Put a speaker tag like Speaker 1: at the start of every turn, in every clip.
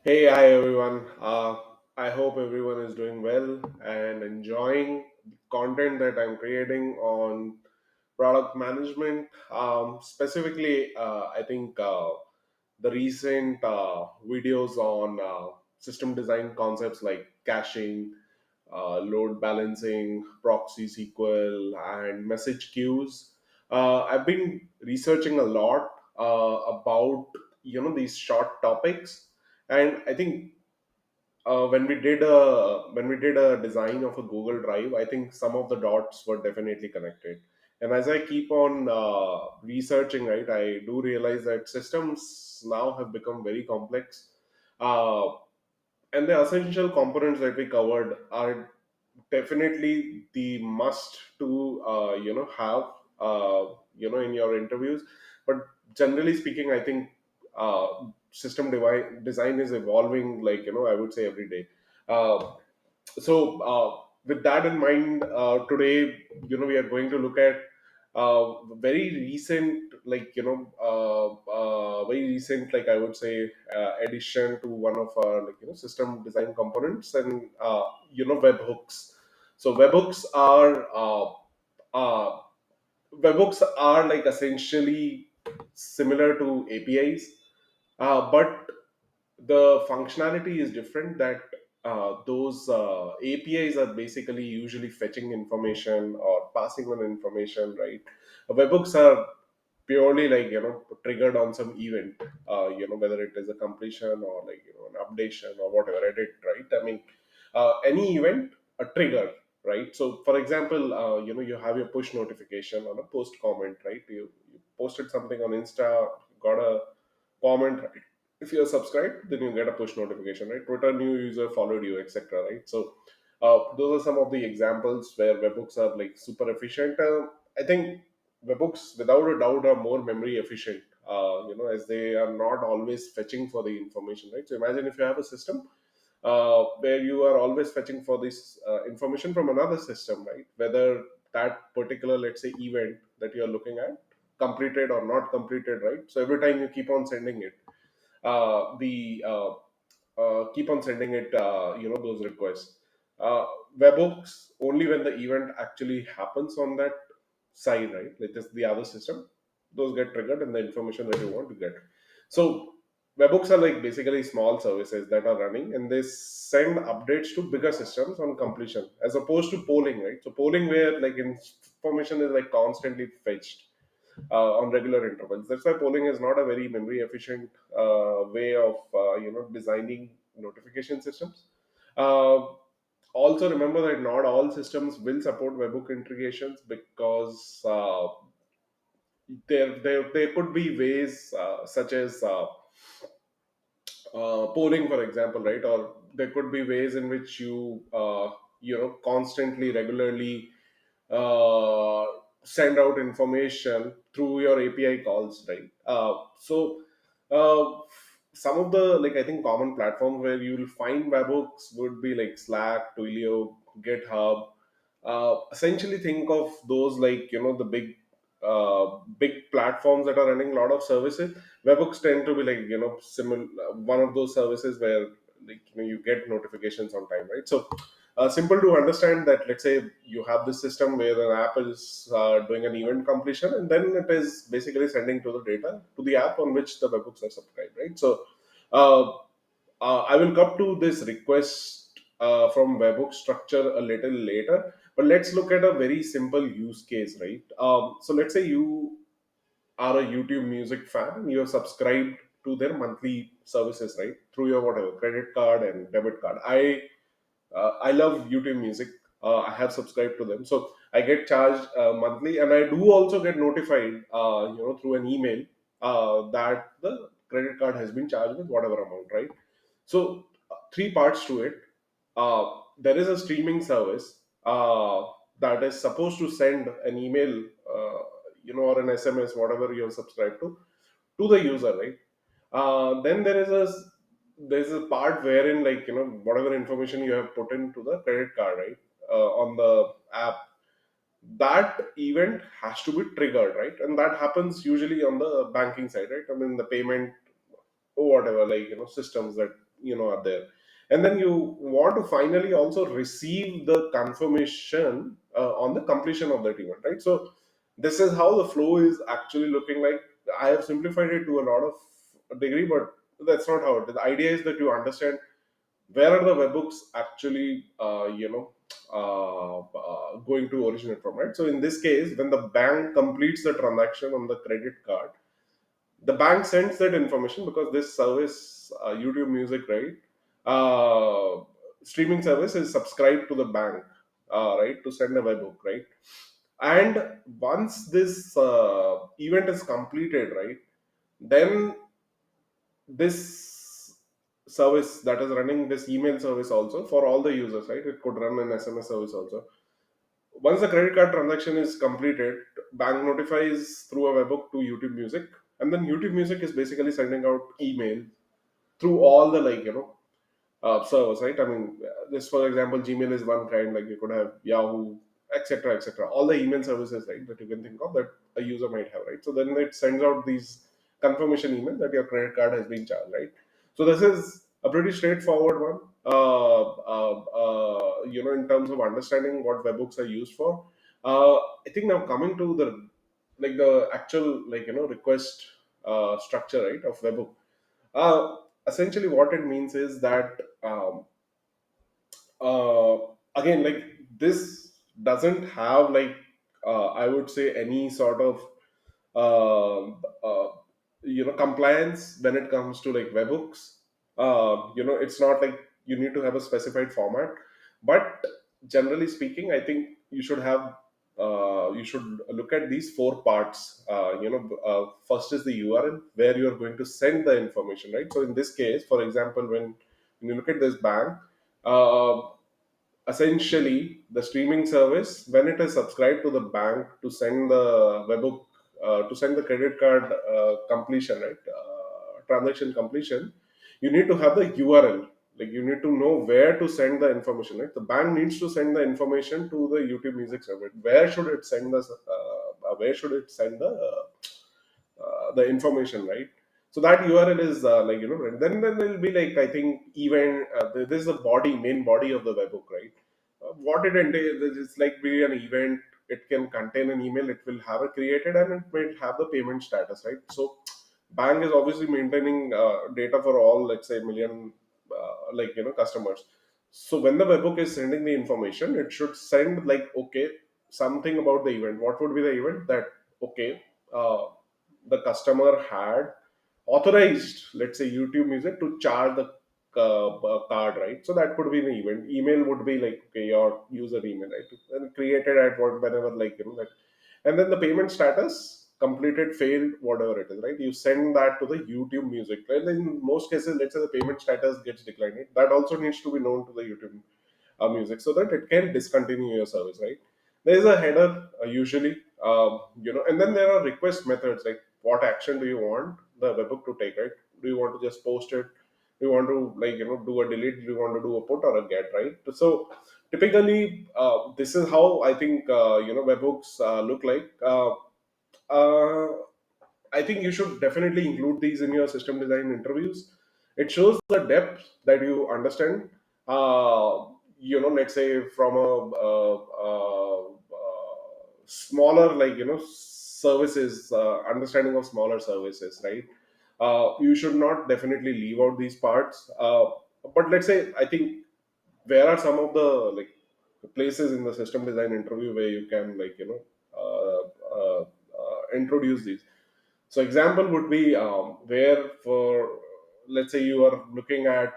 Speaker 1: Hey, hi everyone. I hope everyone is doing well and enjoying the content that I'm creating on product management. Specifically, I think the recent videos on system design concepts like caching, load balancing, proxy SQL, and message queues. I've been researching a lot about these short topics, and I think when we did a design of a Google Drive, I think some of the dots were definitely connected. And as I keep on researching, right, I do realize that systems now have become very complex. Uh, and the essential components that we covered are definitely the must to have in your interviews. But generally speaking, I think design is evolving, like, I would say every day. Uh, so with that in mind, today, we are going to look at very recent, like, very recent, like, I would say, addition to one of our, like, system design components, and webhooks. So uh, webhooks are like essentially similar to APIs, but the functionality is different. That those APIs are basically usually fetching information or passing on information, right? Webhooks are purely, like, triggered on some event, whether it is a completion or, like, an updation or whatever edit, right? I mean, any event, a trigger, right? So for example, you have your push notification on a post comment, right? You posted something on Insta, got a comment, right? If you're subscribed, then you get a push notification, right? Twitter new user followed you, etc., right? So those are some of the examples where webhooks are like super efficient. I think webhooks, without a doubt, are more memory efficient, as they are not always fetching for the information, right? So imagine if you have a system where you are always fetching for this information from another system, right? Whether that particular, let's say, event that you're looking at completed or not completed, right? So every time you keep on sending it, the keep on sending it, those requests. Uh, Webhooks, only when the event actually happens on that side, right? Like just the other system, those get triggered and the information that you want to get. So webhooks are like basically small services that are running, and they send updates to bigger systems on completion, as opposed to polling, right? So polling, where like information is like constantly fetched on regular intervals. That's why polling is not a very memory efficient way of designing notification systems. Uh, Also remember that not all systems will support webhook integrations, because there could be ways, such as polling, for example, right? Or there could be ways in which you constantly, regularly uh, send out information through your API calls, right? Uh, some of the, like, I think common platforms where you will find webhooks would be like Slack, Twilio, GitHub. Essentially, think of those like, the big platforms that are running a lot of services. Webhooks tend to be like, similar, one of those services where, like, you get notifications on time, right? So simple to understand that, let's say you have this system where an app is doing an event completion, and then it is basically sending to the data to the app on which the webhooks are subscribed, right? So uh, I will come to this request from webhook structure a little later, but let's look at a very simple use case, right? So let's say you are a YouTube music fan and you're subscribed to their monthly services, right? Through your whatever credit card and debit card. I love YouTube Music. I have subscribed to them, so I get charged monthly, and I do also get notified, through an email, that the credit card has been charged with whatever amount, right? So three parts to it. There is a streaming service that is supposed to send an email, or an SMS, whatever you have subscribed to the user, right? Then there's a part wherein, like, whatever information you have put into the credit card, right, on the app, that event has to be triggered, right? And that happens usually on the banking side, right? I mean, the payment whatever, like, systems that are there. And then you want to finally also receive the confirmation on the completion of that event, right? So this is how the flow is actually looking like. I have simplified it to a lot of degree, but that's not how it is. The idea is that you understand where are the webhooks actually going to originate from, right? So in this case, when the bank completes the transaction on the credit card, the bank sends that information, because this service, YouTube Music, right, streaming service is subscribed to the bank, right, to send a webhook, right? And once this event is completed, right, then this service that is running this email service also for all the users, right, it could run an SMS service also. Once the credit card transaction is completed, bank notifies through a webhook to YouTube Music, and then YouTube Music is basically sending out email through all the, like, servers, right? I mean, just for example, Gmail is one kind, like you could have Yahoo, etc., etc. All the email services, right, that you can think of that a user might have, right? So then it sends out these confirmation email that your credit card has been charged, right? So this is a pretty straightforward one. In terms of understanding what webhooks are used for, I think now coming to the actual, like, request structure, right, of webhook. Uh, Essentially, what it means is that, uh, again, like, this doesn't have, like, I would say, any sort of compliance when it comes to, like, webhooks. It's not like you need to have a specified format, but generally speaking, I think you should look at these four parts. First is the URL where you are going to send the information, right? So in this case, for example, when you look at this bank, uh, essentially the streaming service, when it is subscribed to the bank to send the webhook, to send the credit card completion, right, transaction completion, you need to have the URL. Like, you need to know where to send the information, right? The bank needs to send the information to the YouTube Music server. Where should it send the information, right? So that URL is, like, then there will be, like, I think, even this is the main body of the webhook, right? What it entails is, it's like be an event. It can contain an email. It will have a created, and it will have the payment status, right? So bank is obviously maintaining data for all, let's say, million, customers. So when the webhook is sending the information, it should send, like, okay, something about the event. What would be the event? That, okay, uh, the customer had authorized, let's say, YouTube Music to charge the card, right? So that could be the event. Email would be like, okay, your user email, right? And created at whenever, like, that. And then the payment status, completed, failed, whatever it is, right? You send that to the YouTube Music, right? In most cases, let's say the payment status gets declined, right? That also needs to be known to the YouTube Music, so that it can discontinue your service, right? There is a header, usually, and then there are request methods, like what action do you want the webhook to take, right? Do you want to just post it? Do you want to, like, do a delete? Do you want to do a put or a get, right? So typically, this is how I think webhooks look like. Uh, I think you should definitely include these in your system design interviews. It shows the depth that you understand. Let's say from smaller, like, services, understanding of smaller services, right? You should not definitely leave out these parts. But let's say, I think, where are some of the, like, places in the system design interview where you can, like, introduce these. So example would be, where, for, let's say, you are looking at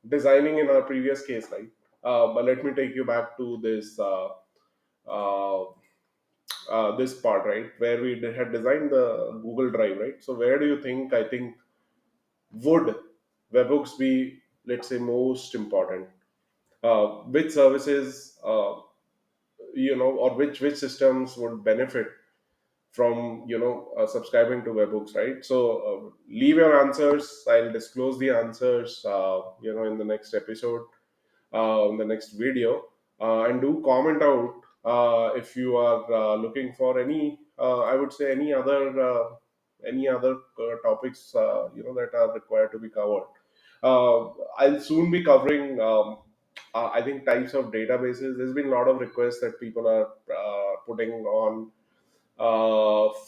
Speaker 1: designing in our previous case, right? But let me take you back to uh, this part, right, where we had designed the Google Drive, right? So where do you think, I think, would webhooks be, let's say, most important? Which services, or which systems would benefit from, subscribing to webhooks, right? So leave your answers. I'll disclose the answers, in the next episode, in the next video, and do comment out if you are looking for any, I would say, any other any other topics that are required to be covered. uh, I'll soon be covering I think types of databases. There's been a lot of requests that people are putting on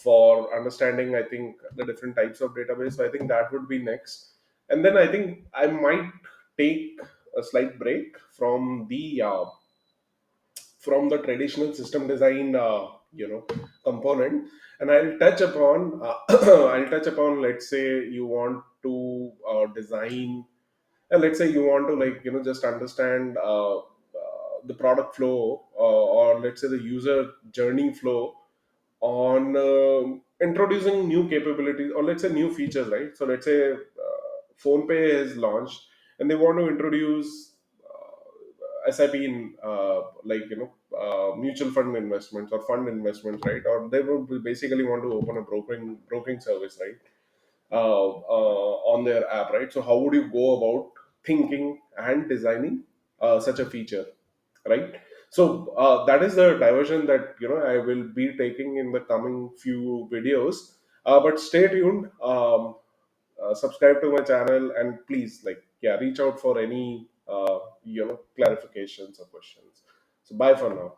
Speaker 1: for understanding, I think, the different types of database. So I think that would be next. And then I think I might take a slight break from the traditional system design component, and I'll touch upon I'll touch upon, let's say you want to design, and let's say you want to, just understand the product flow, or let's say the user journey flow on introducing new capabilities, or let's say new features, right? So let's say phone pay is launched and they want to introduce SIP in, mutual fund investments or fund investments, right? Or they would basically want to open a broking service, right? On their app, right? So how would you go about thinking and designing such a feature, right? So that is the diversion that I will be taking in the coming few videos. But stay tuned. Subscribe to my channel, and please, reach out for any clarifications or questions. So bye for now.